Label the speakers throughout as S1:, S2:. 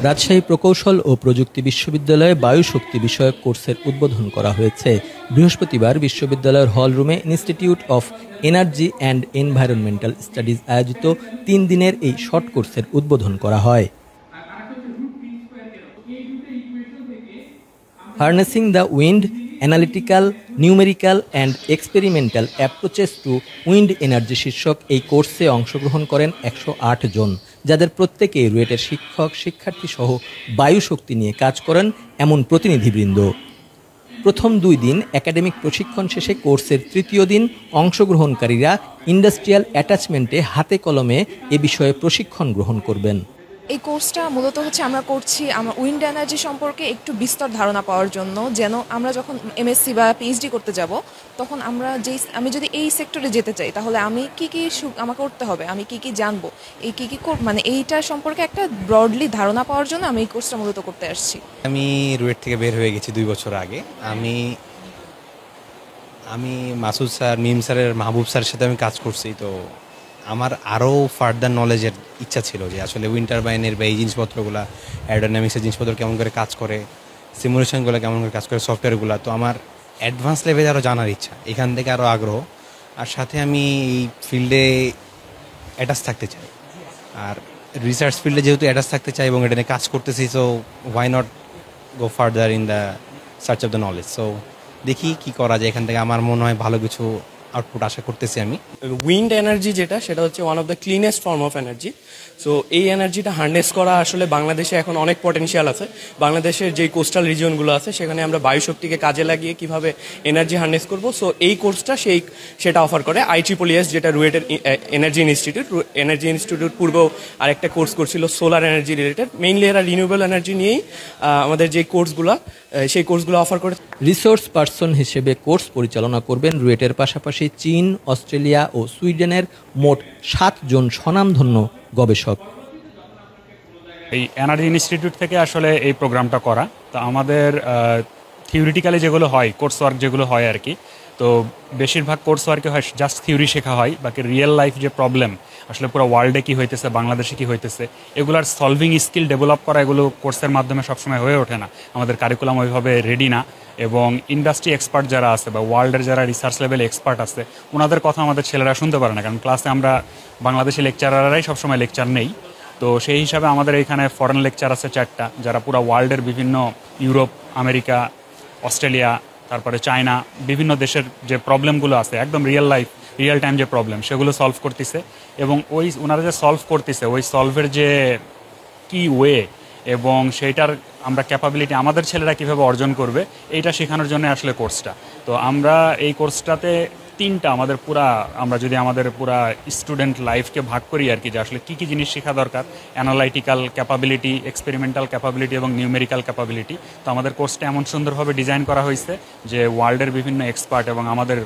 S1: রাজশাহী প্রকৌশল ও প্রযুক্তি বিশ্ববিদ্যালয়ে বায়ু শক্তি বিষয়ক কোর্সের উদ্বোধন করা হয়েছে। বৃহস্পতিবার বিশ্ববিদ্যালয়ের হল রুমে institute of energy and environmental studies আয়োজিত 3 দিনের এই শর্ট কোর্সের উদ্বোধন করা হয়। Harnessing the wind, analytical, numerical and experimental approaches to wind energy শীর্ষক এই কোর্সে অংশগ্রহণ করেন 108 জন, যাদের প্রত্যেকেই রুয়েটের শিক্ষক, শিক্ষার্থী সহ বায়ু শক্তি নিয়ে কাজ করেন এমন প্রতিনিধিবৃন্দ। প্রথম 2 দিন একাডেমিক প্রশিক্ষণ শেষে কোর্সের তৃতীয় দিন অংশগ্রহণকারীরা ইন্ডাস্ট্রিয়াল অ্যাটাচমেন্টে হাতে কলমে এ বিষয়ে প্রশিক্ষণ গ্রহণ করবেন।
S2: এই কোর্সটা মূলত আমরা করছি আমার উইন্ড এনার্জি সম্পর্কে একটু বিস্তর ধারণা পাওয়ার জন্য, যেন আমরা যখন এমএসসি বা পিএইচডি করতে যাব তখন আমি যদি এই সেক্টরে যেতে চাই তাহলে আমি কি আমাকে করতে হবে, আমি কি জানবো, এই কি মানে এইটা সম্পর্কে একটা ব্রডলি ধারণা পাওয়ার জন্য আমি এই কোর্সটা মূলত করতে আসছি।
S3: আমি রুয়েট থেকে বের হয়ে গেছি 2 বছর আগে। আমি মাসুদ স্যার, মিম স্যারের, মাহবুব স্যারের সাথে আমি কাজ করছি। তো আমার আরও ফার্দার নলেজের ইচ্ছা ছিল যে আসলে উইন্ড টারবাইনের বা এই জিনিসপত্রগুলো, অ্যারোডাইনামিক্সের জিনিসপত্র কেমন করে কাজ করে, সিমুলেশনগুলো কেমন করে কাজ করে, সফটওয়্যারগুলো। তো আমার অ্যাডভান্স লেভেলে আরও জানার ইচ্ছা, এখান থেকে আরও আগ্রহ। আর সাথে আমি এই ফিল্ডে অ্যাটাচ থাকতে চাই, আর রিসার্চ ফিল্ডে যেহেতু অ্যাটাচ থাকতে চাই এবং এটা নিয়ে কাজ করতেছি, so why not go further in the search of the knowledge. So দেখি কি করা যায়, এখান থেকে আমার মনে হয় ভালো কিছু আউটপুট আশা করতেছি আমি।
S4: উইন্ড এনার্জি সেটা হচ্ছে one of the cleanest form of energy. So এই এনার্জিটা হার্নেস করা আসলে বাংলাদেশে এখন অনেক পটেনশিয়াল আছে। বাংলাদেশের যে কোস্টাল রিজিয়নগুলো আছে সেখানে আমরা বায়ু শক্তিকে কাজে লাগিয়ে কিভাবে এনার্জি হার্নেস করব, সো এই কোর্সটা সেটা অফার করে IEEE, যেটা রুয়েটের এনার্জি ইনস্টিটিউট পূর্বেও আরেকটা কোর্স করছিল সোলার এনার্জি রিলেটেড। মেইনলি এরা রিনিউয়েবল এনার্জি নিয়েই আমাদের যে সেই কোর্সগুলো অফার করে।
S1: রিসোর্স পার্সন হিসেবে কোর্স পরিচালনা করবেন রুয়েটের পাশাপাশি চীন, অস্ট্রেলিয়া ও সুইডেনের মোট 7 জন স্বনামধন্য গবেষক।
S5: এই এনার্জি ইনস্টিটিউট থেকে আসলে এই প্রোগ্রামটা করা। তো আমাদের থিওরিটিক্যালি যেগুলো হয়, কোর্স ওয়ার্ক যেগুলো হয় আর কি, তো বেশিরভাগ কোর্স ওয়ার্কে হয় জাস্ট থিওরি শেখা হয়, বাকি রিয়েল লাইফ যে প্রবলেম আসলে পুরো ওয়ার্ল্ডে কী হইতেছে, বাংলাদেশে কী হইতেছে, এগুলার সলভিং স্কিল ডেভেলপ করা, এগুলো কোর্সের মাধ্যমে সবসময় হয়ে ওঠে না। আমাদের কারিকুলাম ওইভাবে রেডি না, এবং ইন্ডাস্ট্রি এক্সপার্ট যারা আছে বা ওয়ার্ল্ডের যারা রিসার্চ লেভেল এক্সপার্ট আছে ওনাদের কথা আমাদের ছেলেরা শুনতে পারে না, কারণ ক্লাসে আমরা বাংলাদেশি লেকচারাররাই সবসময় লেকচার নেই। তো সেই হিসাবে আমাদের এখানে ফরেন লেকচার আছে 4টা, যারা পুরো ওয়ার্ল্ডের বিভিন্ন ইউরোপ, আমেরিকা, অস্ট্রেলিয়া, তারপরে চায়না, বিভিন্ন দেশের যে প্রবলেমগুলো আছে একদম রিয়েল টাইম যে প্রবলেম সেগুলো সলভ করতেছে, এবং ওনারা যে সলভ করতেছে ওই সলভের যে কি ওয়ে এবং সেইটার আমরা ক্যাপাবিলিটি আমাদের ছেলেরা কীভাবে অর্জন করবে এইটা শেখানোর জন্য আসলে কোর্সটা। তো আমরা এই কোর্সটাতে 3টা আমরা যদি আমাদের পুরা স্টুডেন্ট লাইফকে ভাগ করি আর কি, যে আসলে কী জিনিস শেখা দরকার, অ্যানালাইটিক্যাল ক্যাপাবিলিটি, এক্সপেরিমেন্টাল ক্যাপাবিলিটি এবং নিউমেরিক্যাল ক্যাপাবিলিটি। তো আমাদের কোর্সটা এমন সুন্দরভাবে ডিজাইন করা হয়েছে যে ওয়ার্ল্ডের বিভিন্ন এক্সপার্ট এবং আমাদের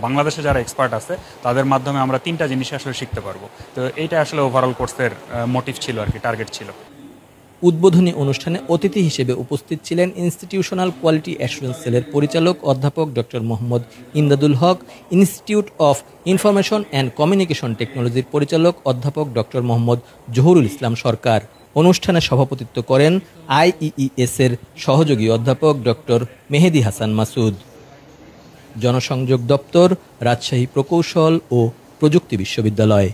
S5: বাংলাদেশে যারা এক্সপার্ট আছে তাদের মাধ্যমে আমরা 3টা জিনিস আসলে শিখতে পারবো। তো এইটা আসলে ওভারঅল কোর্সের মোটিভ ছিল আর কি, টার্গেট ছিল।
S1: উদ্বোধনী অনুষ্ঠানে অতিথি হিসেবে উপস্থিত ছিলেন ইনস্টিটিউশনাল কোয়ালিটি অ্যাসুরেন্স সেলের পরিচালক অধ্যাপক doctor Mohammad Imdadul Haque, institute of information and communication টেকনোলজির পরিচালক অধ্যাপক ডক্টর মোহাম্মদ জহুরুল ইসলাম সরকার। অনুষ্ঠানে সভাপতিত্ব করেন IEES এর সহযোগী অধ্যাপক ডক্টর মেহেদি হাসান মাসুদ। জনসংযোগ দপ্তর, রাজশাহী প্রকৌশল ও প্রযুক্তি বিশ্ববিদ্যালয়।